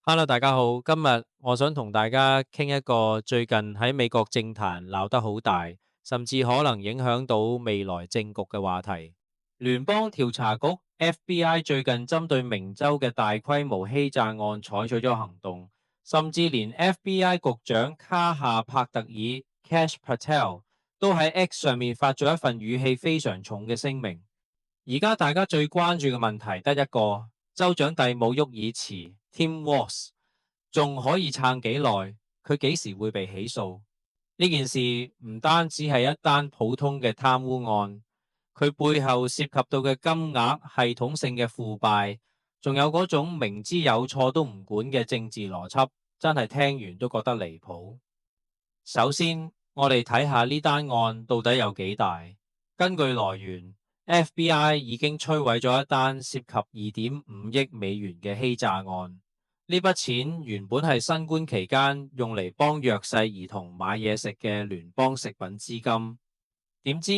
Hello，大家好。今日我想同大家傾一個最近喺美國政壇鬧得好大，甚至可能影響到未來政局嘅話題。聯邦調查局 FBI 最近針對明州嘅大規模欺詐案採取咗行動，甚至連 FBI 局長卡夏帕特爾 Kash Patel 都喺 X 上面發咗一份語氣非常重嘅聲明。而家大家最關注嘅問題得一個，州長蒂姆沃爾茨 Tim Walz 仲可以撐幾耐？佢幾時會被起訴？呢件事唔單止係一單普通嘅貪污案，佢背後涉及到嘅金額、系統性嘅腐敗，仲有嗰種明知有錯都唔管嘅政治邏輯，真係聽完都覺得離譜。首先，我哋睇下呢單案到底有幾大。根據來源，FBI 已經摧毀咗一單涉及2.5億美元嘅欺詐案。呢筆錢原本係新冠期間用嚟幫弱勢兒童買嘢食嘅聯邦食品資金，點知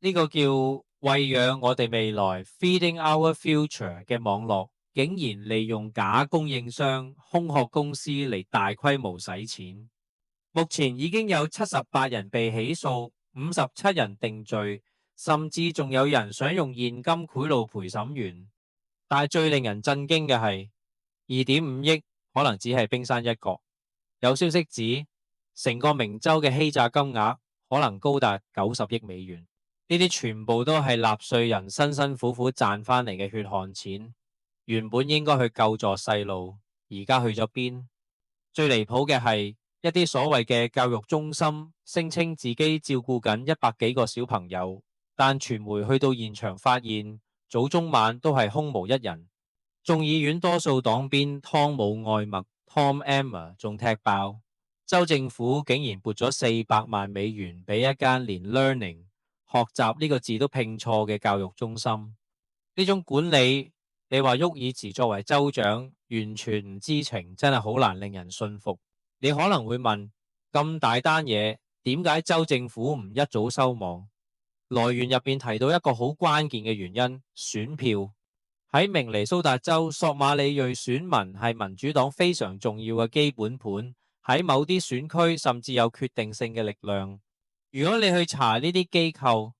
呢個叫餵養我哋未來 Feeding Our Future 嘅網絡，竟然利用假供應商、空殼公司嚟大規模洗錢。目前已經有78人被起訴，57人定罪，甚至仲有人想用現金賄賂陪審員。但係最令人震驚嘅係2.5億可能只係冰山一角。有消息指成個明州嘅欺詐金額可能高達90億美元。呢啲全部都係納稅人辛辛苦苦賺翻嚟嘅血汗錢，原本應該去救助細路，而家去咗邊？最離譜嘅係一啲所謂嘅教育中心聲稱自己照顧緊100幾個小朋友，但傳媒去到現場發現早中晚都係空無一人。眾議院多數黨鞭湯姆愛默 Tom Emmer 仲踢爆，州政府竟然撥咗400萬美元俾一間連 learning 學習呢個字都拼錯嘅教育中心。呢種管理，你話沃爾茨作為州長完全唔知情，真係好難令人信服。你可能會問，咁大單嘢，點解州政府唔一早收網？來源入邊提到一個好關鍵嘅原因，選票。喺明尼蘇達州，索馬里裔選民係民主黨非常重要嘅基本盤，喺某啲選區甚至有決定性嘅力量。如果你去查呢啲機構，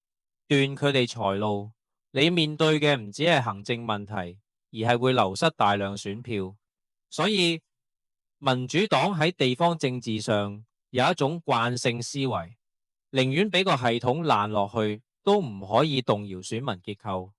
斷佢哋財路，你面對嘅唔止係行政問題，而係會流失大量選票。所以民主黨喺地方政治上有一種慣性思維，寧願俾個系統爛落去，都唔可以動搖選民結構。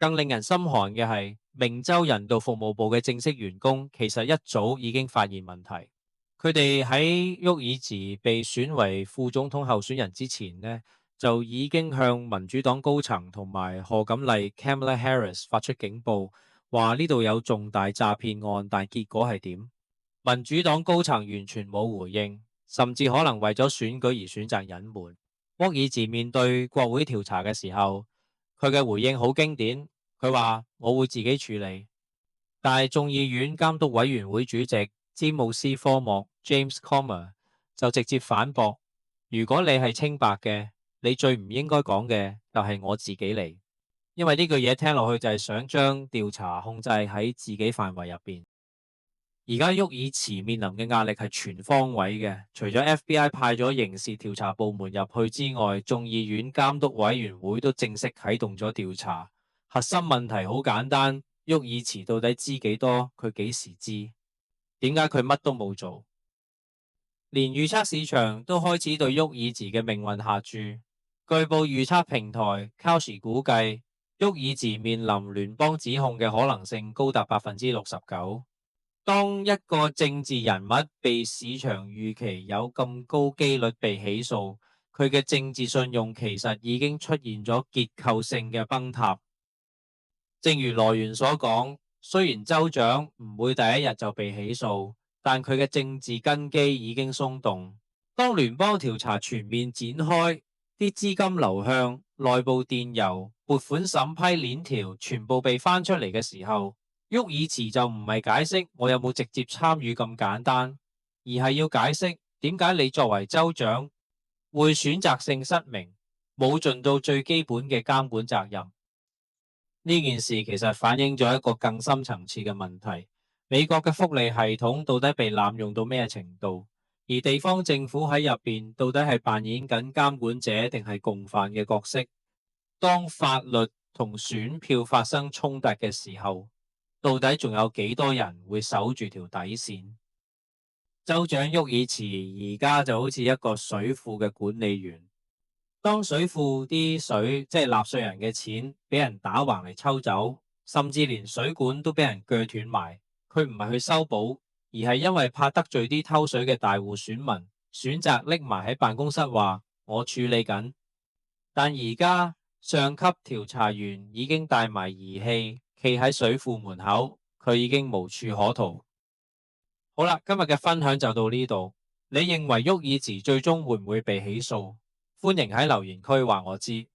更令人心寒嘅係，明州人道服務部嘅正式員工其實一早已經發現問題。佢哋喺沃爾茨被選為副總統候選人之前呢，就已經向民主黨高層同埋賀錦麗 Kamala Harris 發出警報，話呢度有重大詐騙案，但結果係點？民主黨高層完全冇回應，甚至可能為咗選舉而選擇隱瞞。沃爾茨面對國會調查嘅時候，佢嘅回應好經典，佢話我會自己處理。但係眾議院監督委員會主席詹姆斯科莫 James Comer 就直接反駁，如果你係清白嘅，你最唔應該講嘅就係我自己嚟，因為呢句嘢聽落去就係想將調查控制喺自己範圍入邊。而家沃爾茨面臨嘅壓力係全方位嘅，除咗 FBI 派咗刑事調查部門入去之外，眾議院監督委員會都正式啟動咗調查。核心問題好簡單，沃爾茨到底知幾多？佢幾時知？點解佢乜都冇做？連預測市場都開始對沃爾茨嘅命運下注。據報預測平台 Kalshi 估計，沃爾茨面臨聯邦指控嘅可能性高達69%。當一個政治人物被市場預期有咁高機率被起訴，佢嘅政治信用其實已經出現咗結構性嘅崩塌。正如來源所講，雖然州長唔會第一日就被起訴，但佢嘅政治根基已經鬆動。當聯邦調查全面展開，啲資金流向、內部電郵、撥款審批鏈條全部被翻出嚟嘅時候，沃爾茨就唔係解釋我有冇直接參與咁簡單，而係要解釋點解你作為州長會選擇性失明，冇盡到最基本嘅監管責任。呢件事其實反映咗一個更深層次嘅問題，美國嘅福利系統到底被濫用到咩程度？而地方政府喺入邊到底係扮演緊監管者定係共犯嘅角色？當法律同選票發生衝突嘅時候，到底仲有幾多人會守住條底線？州長沃爾茨而家就好似一個水庫嘅管理員，當水庫啲水即係納稅人嘅錢俾人打橫嚟抽走，甚至連水管都俾人鋸斷埋，佢唔係去修補，而係因為怕得罪啲偷水嘅大戶選民，選擇匿埋喺辦公室話我處理緊。但而家上級調查員已經帶埋儀器企喺水庫門口，佢已經無處可逃。好啦，今日嘅分享就到呢度。你認為沃爾茨最終會唔會被起訴？歡迎喺留言區話我知。